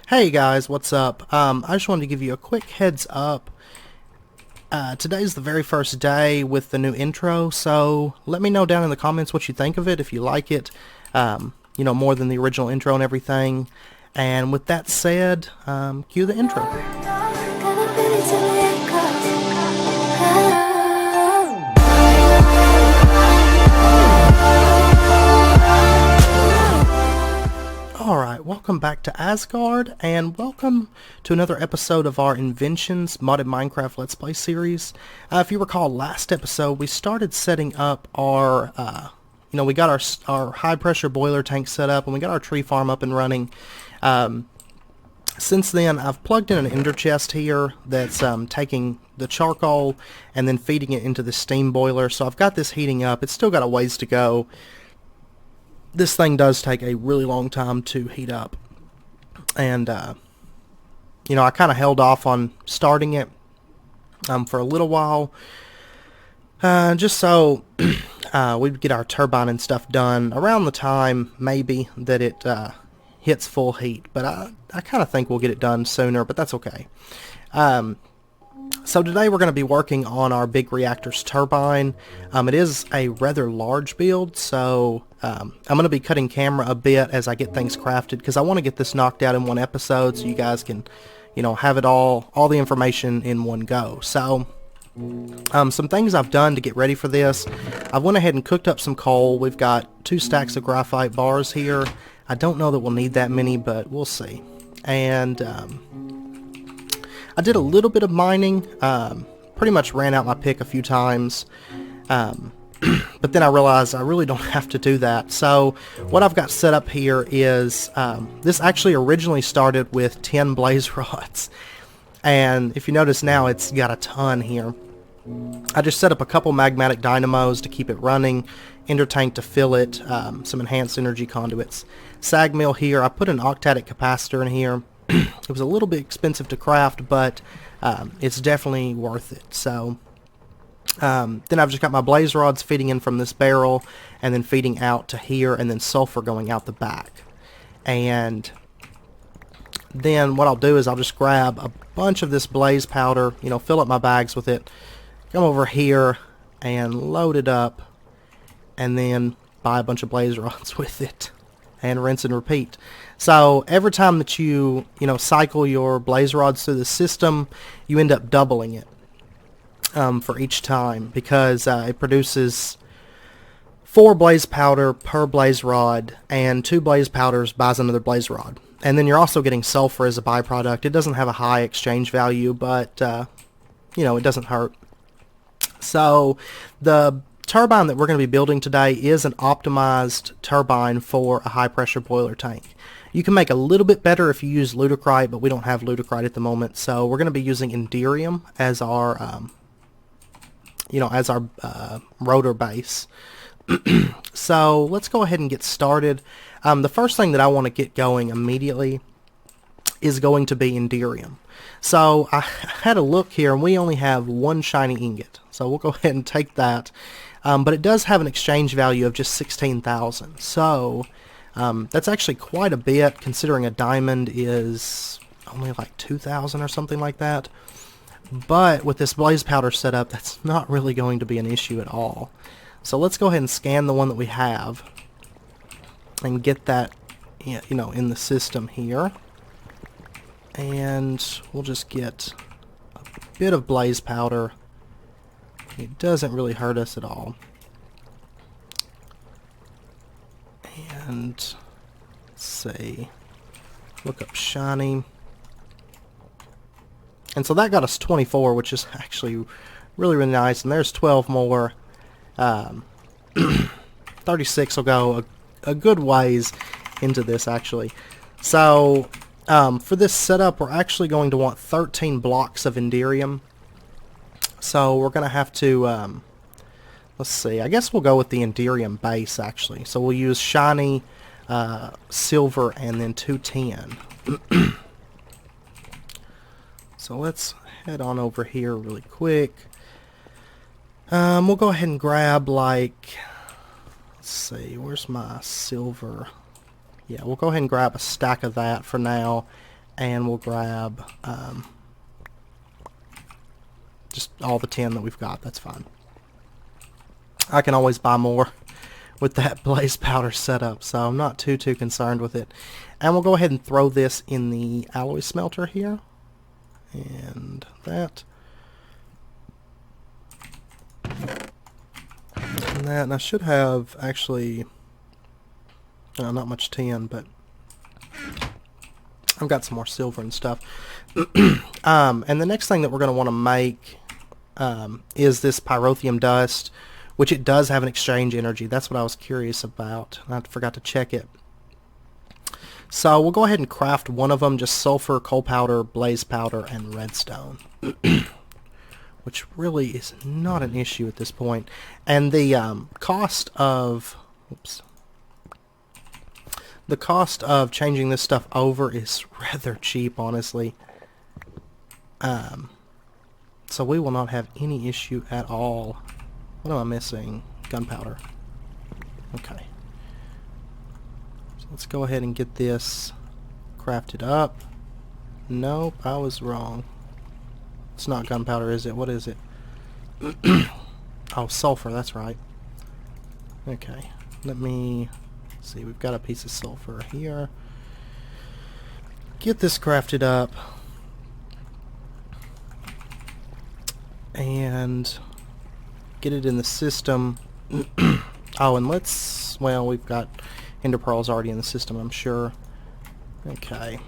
Hey guys, what's up? I just wanted to give you a quick heads up. Today's the very first day with the new intro, so let me know down in the comments what you think of it, if you like it, more than the original intro and everything. And with that said, cue the intro. Alright, welcome back to Asgard, and welcome to another episode of our Inventions modded Minecraft Let's Play series. If you recall, last episode we started setting up our, we got our high pressure boiler tank set up, and we got our tree farm up and running. Since then, I've plugged in an ender chest here that's taking the charcoal and then feeding it into the steam boiler, so I've got this heating up. It's still got a ways to go. This thing does take a really long time to heat up, and I kind of held off on starting it for a little while, just so we'd get our turbine and stuff done around the time maybe that it hits full heat, but I kind of think we'll get it done sooner, but that's okay. So today we're going to be working on our big reactors turbine. It is a rather large build, so I'm going to be cutting camera a bit as I get things crafted, because I want to get this knocked out in one episode so you guys can, have it all the information in one go. So some things I've done to get ready for this. I went ahead and cooked up some coal. We've got 2 stacks of graphite bars here. I don't know that we'll need that many, but we'll see. And I did a little bit of mining, pretty much ran out my pick a few times, but then I realized I really don't have to do that. So what I've got set up here is, this actually originally started with 10 blaze rods, and if you notice now it's got a ton here. I just set up a couple magmatic dynamos to keep it running, ender tank to fill it, some enhanced energy conduits, sag mill here. I put an octatic capacitor in here. It was a little bit expensive to craft, but it's definitely worth it. So then I've just got my blaze rods feeding in from this barrel and then feeding out to here, and then sulfur going out the back. And then what I'll do is I'll just grab a bunch of this blaze powder, fill up my bags with it, come over here and load it up, and then buy a bunch of blaze rods with it and rinse and repeat. So every time that you cycle your blaze rods through the system, you end up doubling it for each time, because it produces 4 blaze powder per blaze rod, and 2 blaze powders buys another blaze rod. And then you're also getting sulfur as a byproduct. It doesn't have a high exchange value, but it doesn't hurt. So the turbine that we're going to be building today is an optimized turbine for a high pressure boiler tank. You can make a little bit better if you use lutecrite, but we don't have lutecrite at the moment, so we're going to be using Enderium as our rotor base. So let's go ahead and get started. The first thing that I want to get going immediately is going to be Enderium. So I had a look here, and we only have 1 shiny ingot, so we'll go ahead and take that. But it does have an exchange value of just 16,000, so that's actually quite a bit, considering a diamond is only like 2,000 or something like that. But with this blaze powder setup, that's not really going to be an issue at all. So let's go ahead and scan the one that we have and get that in the system here. And we'll just get a bit of blaze powder. It doesn't really hurt us at all. And let's see, look up shiny. And so that got us 24, which is actually really, really nice. And there's 12 more. 36 will go a good ways into this, actually. So for this setup, we're actually going to want 13 blocks of Enderium. So we're going to have to, let's see, I guess we'll go with the Enderium base, actually. So we'll use shiny, silver, and then 210. So let's head on over here really quick. We'll go ahead and grab, like, let's see, where's my silver? Yeah, we'll go ahead and grab a stack of that for now. and we'll grab just all the tin that we've got. That's fine. I can always buy more with that blaze powder setup, so I'm not too concerned with it. And we'll go ahead and throw this in the alloy smelter here, and that, and that. And I should have actually not much tin, but I've got some more silver and stuff. And the next thing that we're going to want to make is this pyrotheum dust, which it does have an exchange energy. That's what I was curious about. I forgot to check it. So we'll go ahead and craft one of them, just sulfur, coal powder, blaze powder, and redstone. Which really is not an issue at this point. And the cost of... Oops. The cost of changing this stuff over is rather cheap, honestly. So we will not have any issue at all. What am I missing? Gunpowder. Okay. So let's go ahead and get this crafted up. Nope, I was wrong. It's not gunpowder, is it? What is it? Oh, sulfur, that's right. Okay, let me see. We've got a piece of sulfur here. Get this crafted up. And get it in the system. Oh, and let's... Well, we've got ender pearls already in the system, I'm sure. Okay.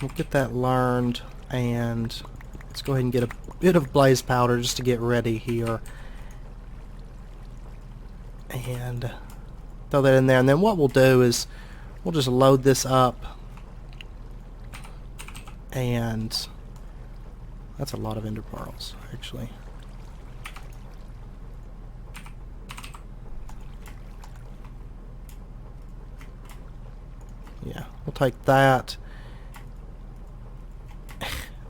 We'll get that learned, and let's go ahead and get a bit of blaze powder just to get ready here. And throw that in there, and then what we'll do is we'll just load this up, and that's a lot of ender pearls, actually. Yeah, we'll take that.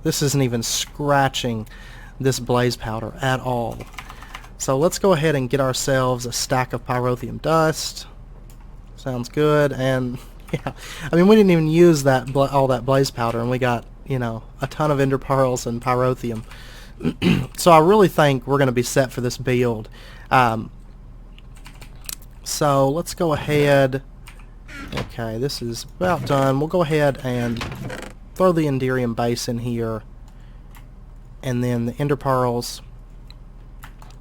This isn't even scratching this blaze powder at all. So let's go ahead and get ourselves a stack of pyrotheum dust. Sounds good. And yeah, I mean, we didn't even use that all that blaze powder, and we got, you know, a ton of ender pearls and pyrotheum. So I really think we're going to be set for this build. So let's go ahead. Okay, this is about done. We'll go ahead and throw the Enderium base in here, and then the ender pearls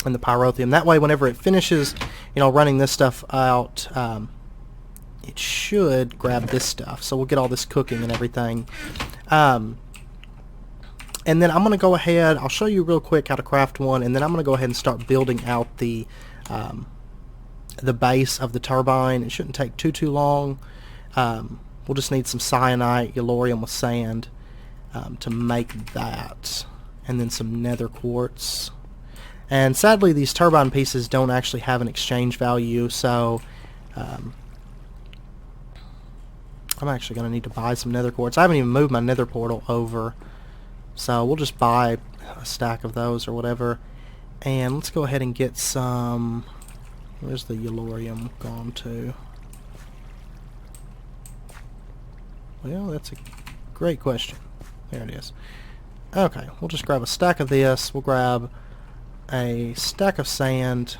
and the pyrotheum. That way, whenever it finishes, you know, running this stuff out, it should grab this stuff. So we'll get all this cooking and everything. And then I'm going to go ahead, I'll show you real quick how to craft one, and then I'm going to go ahead and start building out the base of the turbine. It shouldn't take too long. We'll just need some cyanite, yellorium with sand to make that, and then some nether quartz. And sadly, these turbine pieces don't actually have an exchange value, so I'm actually going to need to buy some nether quartz. I haven't even moved my nether portal over, so we'll just buy a stack of those or whatever. And let's go ahead and get some... Where's the yellorium gone to? Well, that's a great question. There it is. Okay, we'll just grab a stack of this. We'll grab a stack of sand.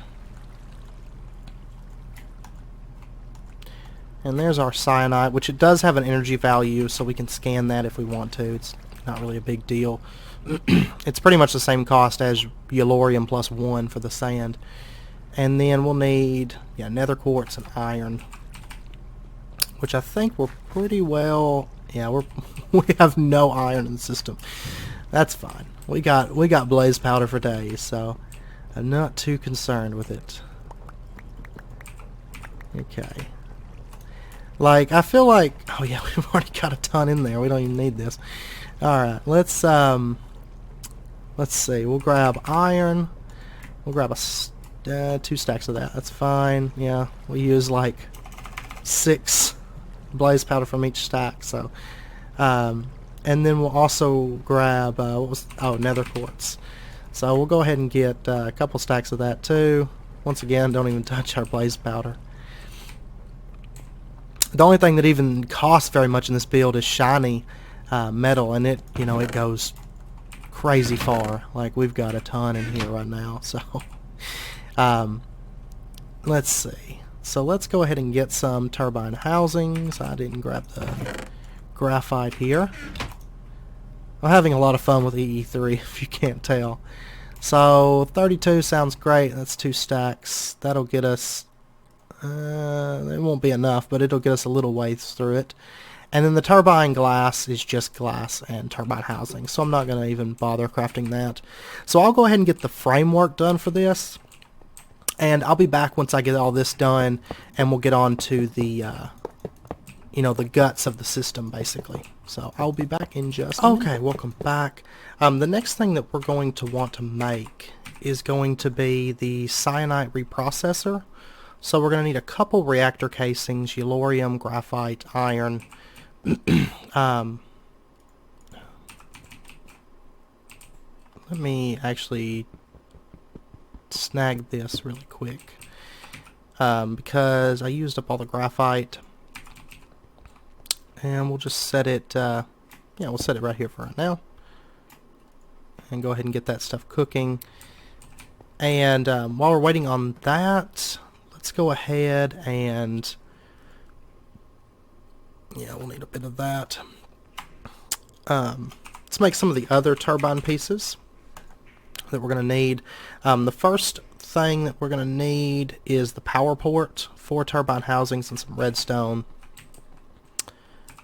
And there's our cyanide, which it does have an energy value, so we can scan that if we want to. It's not really a big deal. It's pretty much the same cost as yellorium plus 1 for the sand. And then we'll need, yeah, nether quartz and iron, which I think we're pretty well, yeah, we have no iron in the system. That's fine. We got blaze powder for days, so I'm not too concerned with it. Okay. Like, I feel like, oh yeah, we've already got a ton in there. We don't even need this. Alright, let's see. We'll grab iron. We'll grab 2 stacks of that. That's fine. Yeah, we use like 6 blaze powder from each stack. So, and then we'll also grab nether quartz. So we'll go ahead and get a couple stacks of that too. Once again, don't even touch our blaze powder. The only thing that even costs very much in this build is shiny metal, and it goes crazy far. Like, we've got a ton in here right now. So let's see. So let's go ahead and get some turbine housings. I didn't grab the graphite here. I'm having a lot of fun with EE3 if you can't tell. So 32 sounds great. That's 2 stacks. That'll get us, it won't be enough, but it'll get us a little ways through it. And then the turbine glass is just glass and turbine housing, so I'm not going to even bother crafting that. So I'll go ahead and get the framework done for this, and I'll be back once I get all this done, and we'll get on to the the guts of the system, basically. So I'll be back in just a minute. Okay, welcome back. The next thing that we're going to want to make is going to be the cyanide reprocessor. So we're going to need a couple reactor casings, yellorium, graphite, iron. Let me actually snag this really quick because I used up all the graphite. And we'll just set it, we'll set it right here for right now. And go ahead and get that stuff cooking. And while we're waiting on that, let's go ahead and, we'll need a bit of that. Let's make some of the other turbine pieces that we're going to need. The first thing that we're going to need is the power port, 4 turbine housings and some redstone.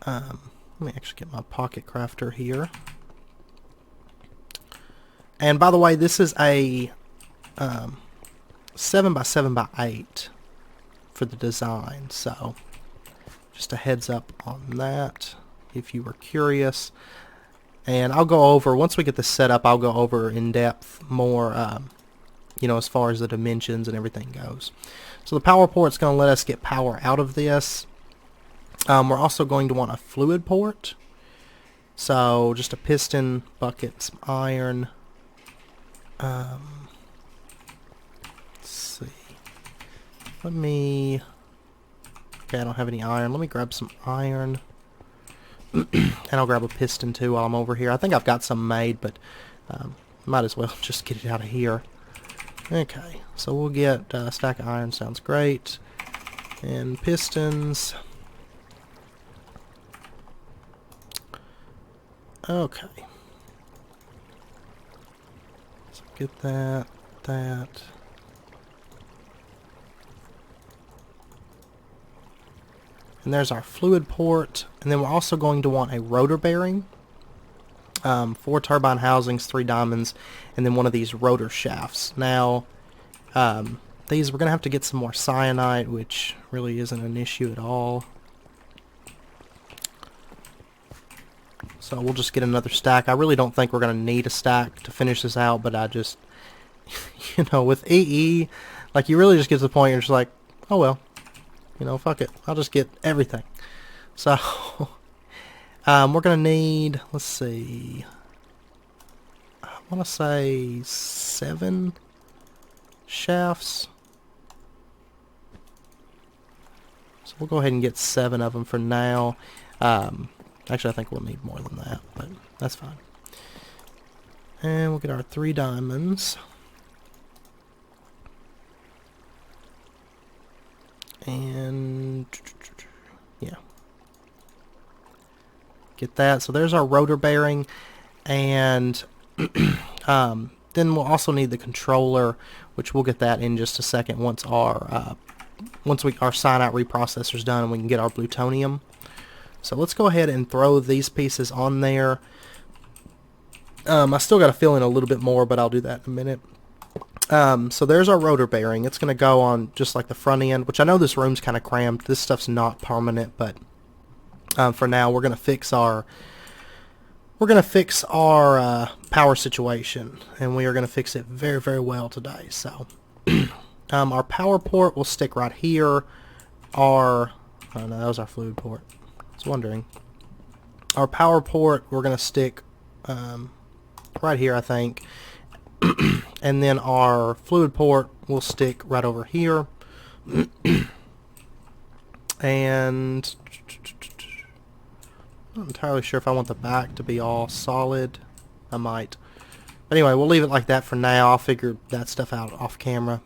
Let me actually get my pocket crafter here. And by the way, this is a 7x7x8 for the design, so just a heads up on that if you were curious. And I'll go over, once we get this set up, I'll go over in depth more, as far as the dimensions and everything goes. So the power port's going to let us get power out of this. We're also going to want a fluid port. So just a piston, bucket, some iron. Let's see. Okay, I don't have any iron. Let me grab some iron. And I'll grab a piston too while I'm over here. I think I've got some made, but might as well just get it out of here. Okay, so we'll get a stack of iron. Sounds great. And pistons. Okay. So get that. And there's our fluid port. And then we're also going to want a rotor bearing. 4 turbine housings, 3 diamonds, and then one of these rotor shafts. Now, these we're going to have to get some more cyanide, which really isn't an issue at all. So we'll just get another stack. I really don't think we're going to need a stack to finish this out, but I just, with EE, like, you really just get to the point you're just like, oh well, fuck it. I'll just get everything. So, we're going to need, let's see, I want to say 7 shafts. So we'll go ahead and get 7 of them for now. Actually, I think we'll need more than that, but that's fine. And we'll get our 3 diamonds. And, yeah. Get that. So there's our rotor bearing. And then we'll also need the controller, which we'll get that in just a second once our cyanide reprocessor's done and we can get our plutonium. So let's go ahead and throw these pieces on there. I still got to fill in a little bit more, but I'll do that in a minute. So there's our rotor bearing. It's going to go on just like the front end, which I know this room's kind of cramped. This stuff's not permanent, but for now we're going to fix our power situation, and we are going to fix it very, very well today. So our power port will stick right here. Oh no, that was our fluid port. I was wondering. Our power port we're going to stick right here, I think. And then our fluid port will stick right over here. And I'm not entirely sure if I want the back to be all solid. I might. But anyway, we'll leave it like that for now. I'll figure that stuff out off camera.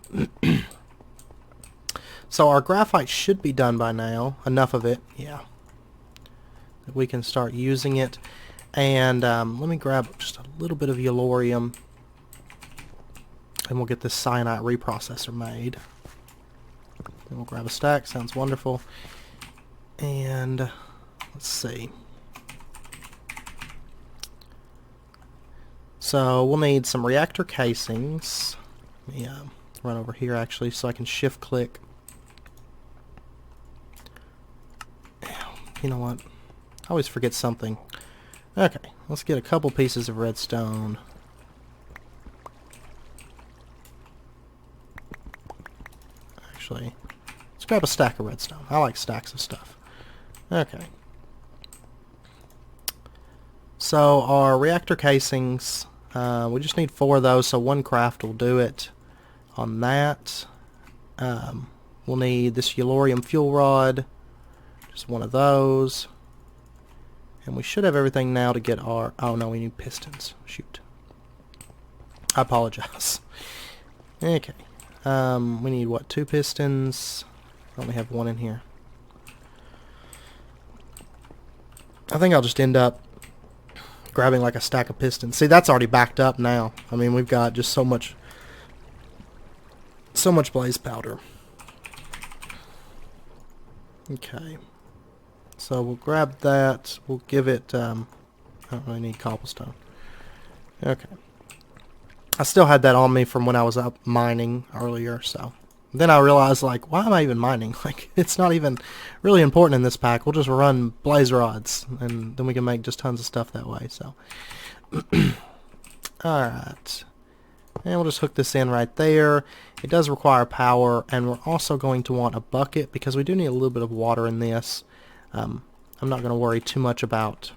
So our graphite should be done by now. Enough of it, yeah. We can start using it. And let me grab just a little bit of yellorium. And we'll get this cyanide reprocessor made. And we'll grab a stack. Sounds wonderful. And let's see. So we'll need some reactor casings. Let me run over here actually so I can shift click. You know what? I always forget something. Okay, let's get a couple pieces of redstone. Actually, let's grab a stack of redstone. I like stacks of stuff. Okay. So our reactor casings, we just need 4 of those, so 1 craft will do it on that. We'll need this yellorium fuel rod, just 1 of those. And we should have everything now to get our... Oh no, we need pistons. Shoot. I apologize. Okay. We need, what, 2 pistons? I only have 1 in here. I think I'll just end up grabbing like a stack of pistons. See, that's already backed up now. I mean, we've got just so much blaze powder. Okay. So we'll grab that. We'll give it, I don't really need cobblestone. Okay. I still had that on me from when I was up mining earlier, so. Then I realized, like, why am I even mining? Like, it's not even really important in this pack. We'll just run blaze rods, and then we can make just tons of stuff that way, so. Alright. And we'll just hook this in right there. It does require power, and we're also going to want a bucket, because we do need a little bit of water in this. I'm not going to worry too much about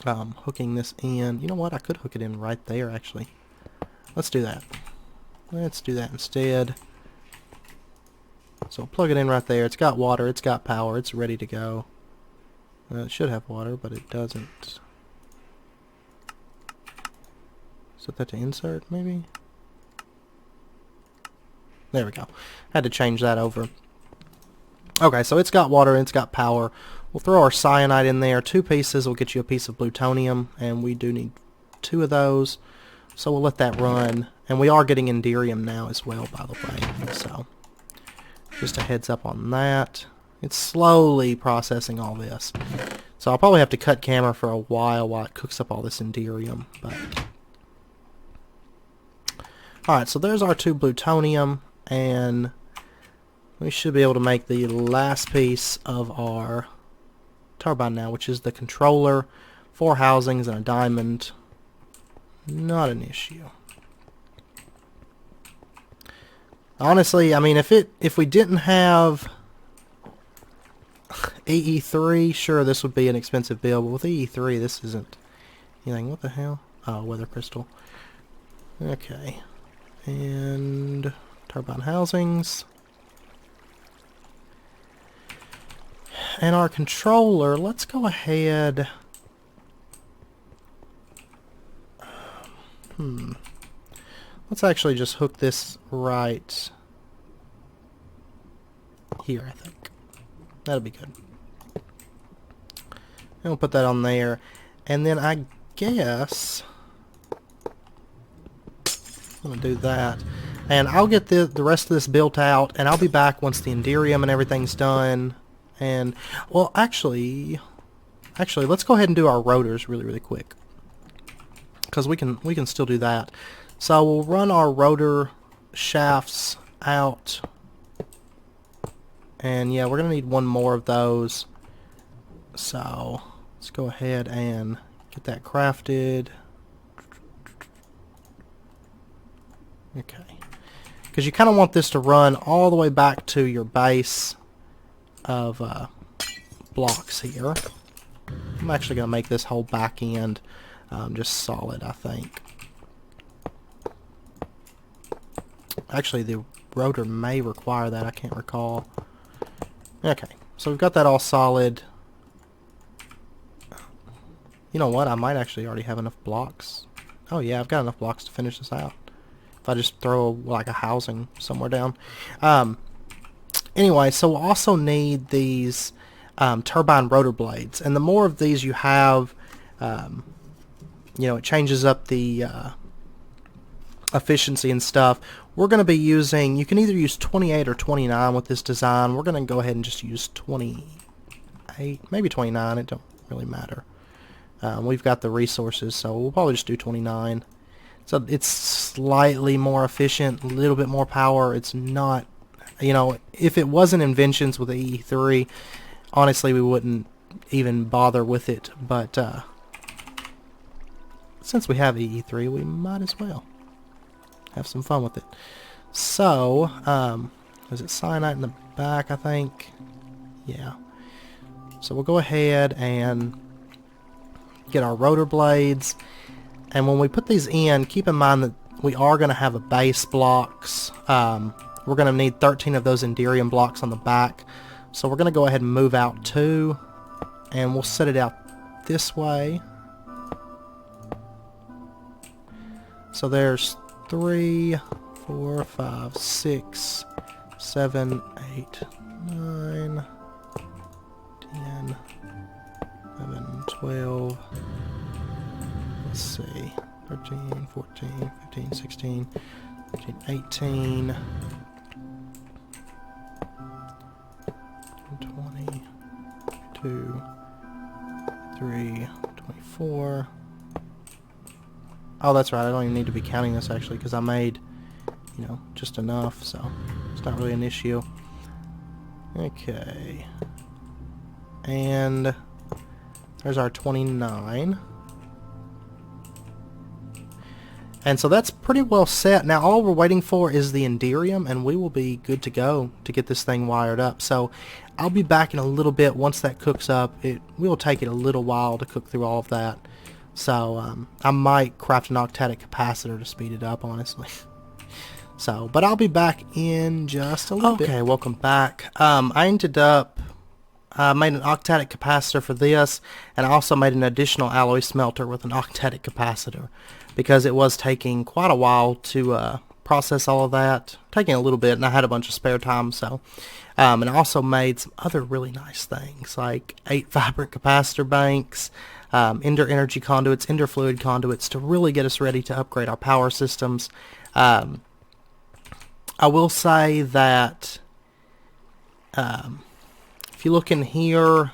hooking this in. You know what? I could hook it in right there, actually. Let's do that. Let's do that instead. So plug it in right there. It's got water. It's got power. It's ready to go. It should have water, but it doesn't. Set that to insert, maybe? There we go. Had to change that over. Okay, so it's got water and it's got power. We'll throw our cyanide in there. 2 pieces will get you a piece of plutonium, and we do need 2 of those. So we'll let that run. And we are getting Enderium now as well, by the way. So just a heads up on that. It's slowly processing all this. So I'll probably have to cut camera for a while it cooks up all this Enderium. But alright, so there's our 2 plutonium, and we should be able to make the last piece of our turbine now, which is the controller, 4 housings and a diamond. Not an issue. Honestly, I mean, if we didn't have EE3, sure, this would be an expensive build, but with EE3, this isn't anything. What the hell? Oh, weather crystal. Okay. And turbine housings. And our controller, let's go ahead. Let's actually just hook this right here, I think. That'll be good. And we'll put that on there. And then I guess I'm going to do that. And I'll get the rest of this built out, and I'll be back once the Enderium and everything's done. And, well, actually, let's go ahead and do our rotors really, really quick. Because we can still do that. So we'll run our rotor shafts out. And yeah, we're going to need 1 more of those. So let's go ahead and get that crafted. Okay. Because you kind of want this to run all the way back to your base of blocks here. I'm actually going to make this whole back end just solid, I think. Actually, the rotor may require that. I can't recall. Okay, so we've got that all solid. You know what? I might actually already have enough blocks. Oh yeah, I've got enough blocks to finish this out. If I just throw like a housing somewhere down. Anyway, so we'll also need these turbine rotor blades, and the more of these you have, you know, it changes up the efficiency and stuff. We're going to be using, you can either use 28 or 29 with this design. We're going to go ahead and just use 28, maybe 29, it don't really matter. We've got the resources, so we'll probably just do 29. So it's slightly more efficient, a little bit more power. It's not, you know, if it wasn't Inventions with the E3, honestly we wouldn't even bother with it, but since we have E3, we might as well have some fun with it. So, is it cyanite in the back, I think? Yeah. So we'll go ahead and get our rotor blades, and when we put these in, keep in mind that we are going to have a base blocks. We're going to need 13 of those Enderium blocks on the back, so we're going to go ahead and move out 2, and we'll set it out this way. So there's 3, 4, 5, 6, 7, 8, 9, 10, 11, 12, let's see, 13, 14, 15, 16, 17, 18, 20, 22, 23, 24. Oh, that's right, I don't even need to be counting this actually, because I made, you know, just enough, so it's not really an issue. Okay. And there's our 29. And so that's pretty well set. Now all we're waiting for is the Enderium, and we will be good to go to get this thing wired up. So I'll be back in a little bit once that cooks up. It will take it a little while to cook through all of that. So I might craft an octadic capacitor to speed it up, honestly. So, but I'll be back in just a little bit. Okay, welcome back. I ended up made an octadic capacitor for this, and I also made an additional alloy smelter with an octadic capacitor, because it was taking quite a while to process all of that, taking a little bit, and I had a bunch of spare time. So, and I also made some other really nice things, like 8 vibrant capacitor banks, ender energy conduits, ender fluid conduits, to really get us ready to upgrade our power systems. I will say that if you look in here,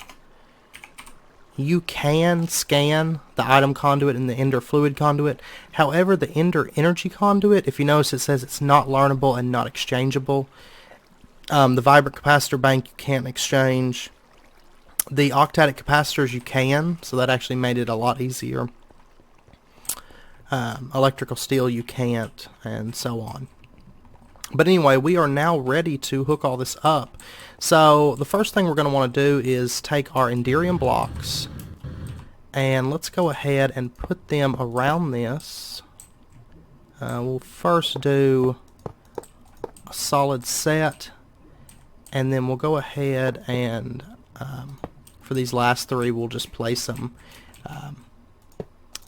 you can scan the item conduit and the ender fluid conduit. However, the ender energy conduit, if you notice, it says it's not learnable and not exchangeable. The vibrant capacitor bank you can't exchange. The octadic capacitors you can, so that actually made it a lot easier. Electrical steel you can't, and so on. But anyway, we are now ready to hook all this up. So the first thing we're going to want to do is take our Enderium blocks, and let's go ahead and put them around this. We'll first do a solid set, and then we'll go ahead and for these last 3 we'll just place them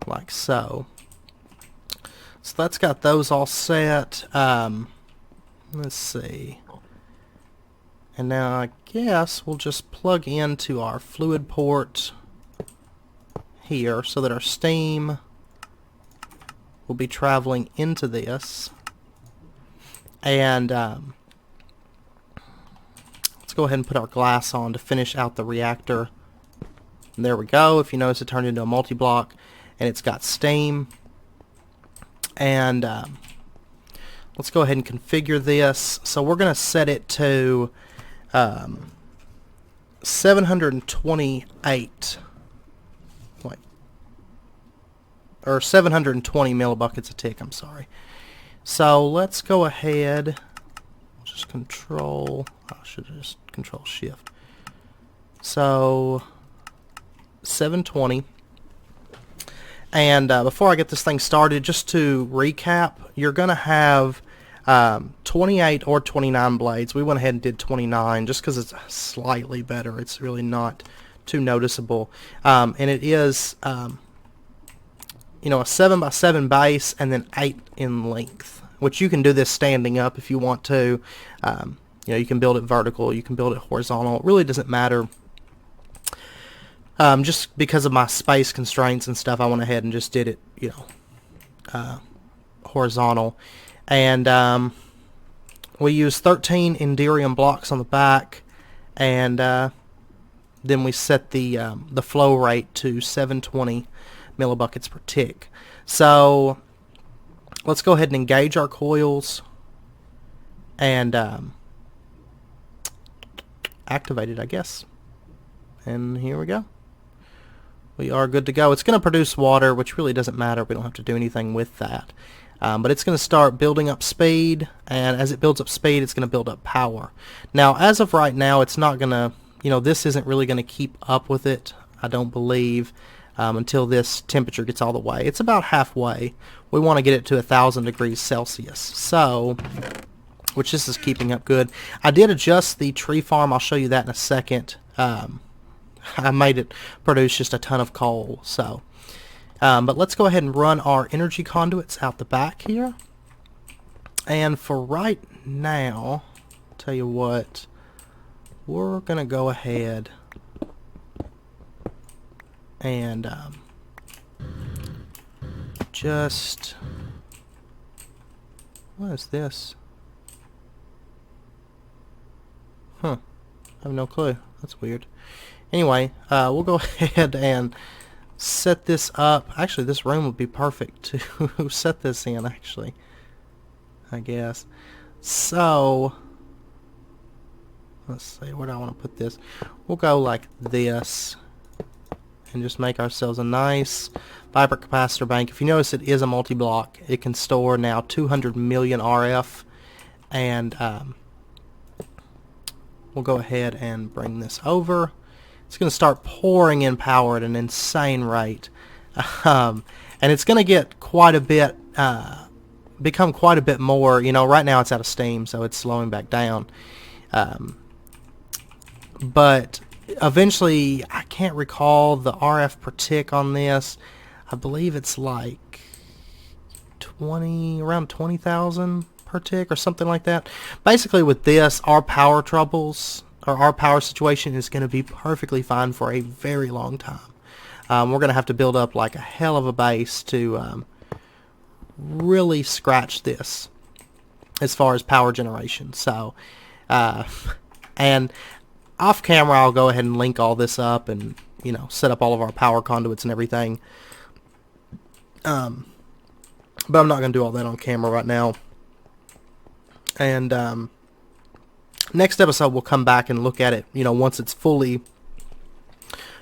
like so. So that's got those all set. Let's see. And now I guess we'll just plug into our fluid port here so that our steam will be traveling into this. And let's go ahead and put our glass on to finish out the reactor. And there we go. If you notice, it turned into a multi-block, and it's got steam. And let's go ahead and configure this. So we're going to set it to 728, or 720 millibuckets a tick, I'm sorry. So let's go ahead, just control, I should have just control shift. So 720. And before I get this thing started, just to recap, you're going to have 28 or 29 blades. We went ahead and did 29 just because it's slightly better. It's really not too noticeable. And it is, you know, a 7x7 base and then 8 in length, which you can do this standing up if you want to. You know, you can build it vertical, you can build it horizontal. It really doesn't matter. Just because of my space constraints and stuff, I went ahead and just did it, you know, horizontal. And we use 13 Enderium blocks on the back, and then we set the flow rate to 720 millibuckets per tick. So let's go ahead and engage our coils and activate it, I guess. And here we go. We are good to go. It's going to produce water, which really doesn't matter. We don't have to do anything with that. But it's going to start building up speed, and as it builds up speed, it's going to build up power. Now, as of right now, it's not going to, you know, this isn't really going to keep up with it, I don't believe, until this temperature gets all the way. It's about halfway. We want to get it to 1,000 degrees Celsius. So, which this is keeping up good. I did adjust the tree farm. I'll show you that in a second. I made it produce just a ton of coal. So, but let's go ahead and run our energy conduits out the back here. And for right now, I'll tell you what, we're going to go ahead and just, what is this? Huh, I have no clue. That's weird. Anyway, we'll go ahead and set this up. Actually, this room would be perfect to set this in, actually, I guess. So, let's see, where do I want to put this? We'll go like this and just make ourselves a nice fiber capacitor bank. If you notice, it is a multi-block. It can store now 200 million RF, and we'll go ahead and bring this over. It's going to start pouring in power at an insane rate, and it's going to get quite a bit, become quite a bit more. You know, right now it's out of steam, so it's slowing back down. But eventually, I can't recall the RF per tick on this. I believe it's like around 20,000 per tick or something like that. Basically, with this, our power troubles, or our power situation, is going to be perfectly fine for a very long time. We're going to have to build up like a hell of a base to really scratch this as far as power generation. So, and off camera, I'll go ahead and link all this up and, you know, set up all of our power conduits and everything. But I'm not going to do all that on camera right now. And next episode, we'll come back and look at it, you know, once it's fully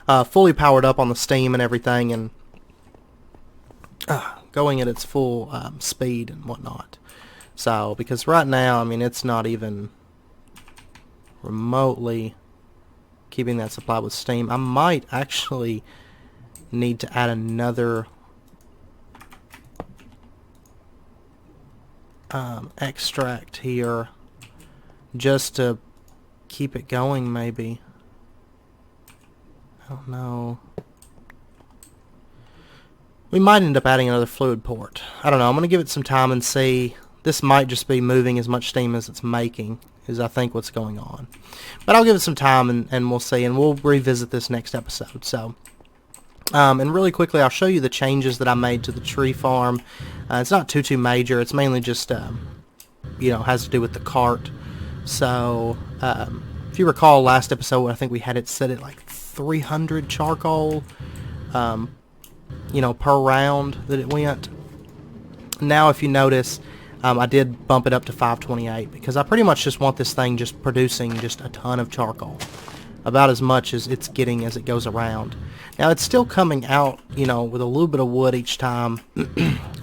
powered up on the steam and everything, and going at its full speed and whatnot. So, because right now, I mean, it's not even remotely keeping that supply with steam. I might actually need to add another extract here just to keep it going, maybe. I don't know. We might end up adding another fluid port. I don't know. I'm going to give it some time and see. This might just be moving as much steam as it's making, is I think what's going on. But I'll give it some time and we'll see, and we'll revisit this next episode. So, and really quickly, I'll show you the changes that I made to the tree farm. It's not too major. It's mainly just, you know, has to do with the cart. So, if you recall last episode, I think we had it set at like 300 charcoal, you know, per round that it went. Now, if you notice, I did bump it up to 528 because I pretty much just want this thing just producing just a ton of charcoal. About as much as it's getting as it goes around. Now, it's still coming out, you know, with a little bit of wood each time.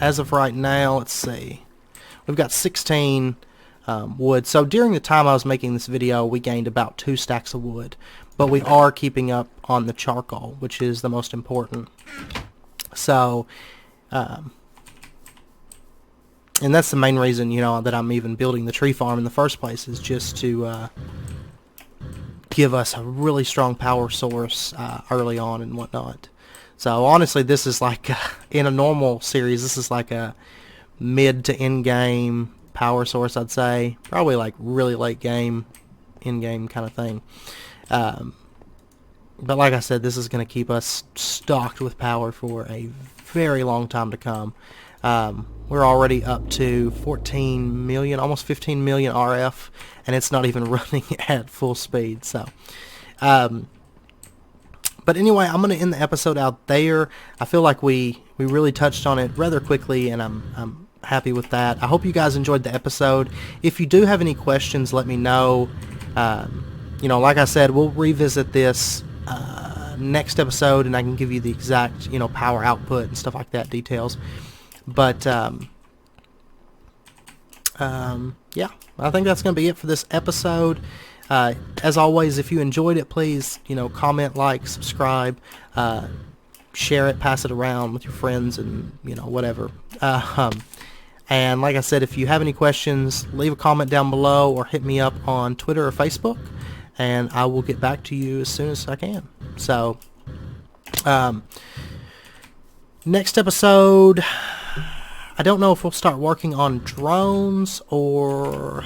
As of right now, let's see. We've got 16 wood. So during the time I was making this video, we gained about 2 stacks of wood. But we are keeping up on the charcoal, which is the most important. So, And that's the main reason, you know, that I'm even building the tree farm in the first place, is just to give us a really strong power source early on and whatnot. So honestly, this is like, in a normal series, this is like a mid to end game power source, I'd say. Probably like really late game, end game kind of thing. But like I said, this is going to keep us stocked with power for a very long time to come. We're already up to 14 million, almost 15 million RF, and it's not even running at full speed. So, but anyway, I'm going to end the episode out there. I feel like we really touched on it rather quickly, and I'm happy with that. I hope you guys enjoyed the episode. If you do have any questions, let me know. You know, like I said, we'll revisit this next episode, and I can give you the exact, you know, power output and stuff like that, details. But yeah, I think that's going to be it for this episode. As always, if you enjoyed it, please, you know, comment, like, subscribe, share it, pass it around with your friends, and, you know, whatever. And like I said, if you have any questions, leave a comment down below or hit me up on Twitter or Facebook, and I will get back to you as soon as I can. So, next episode, I don't know if we'll start working on drones or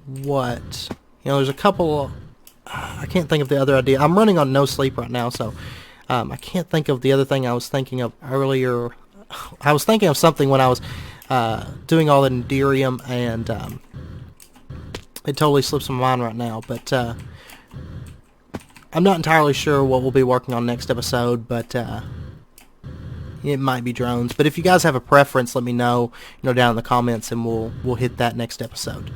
what. You know, there's a couple, I can't think of the other idea. I'm running on no sleep right now, so I can't think of the other thing I was thinking of earlier. I was thinking of something when I was doing all the Enderium, and it totally slips my mind right now. But I'm not entirely sure what we'll be working on next episode, but it might be drones. But if you guys have a preference, let me know, you know, down in the comments, and we'll hit that next episode.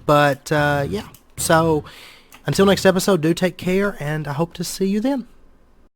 But yeah, so until next episode, do take care, and I hope to see you then.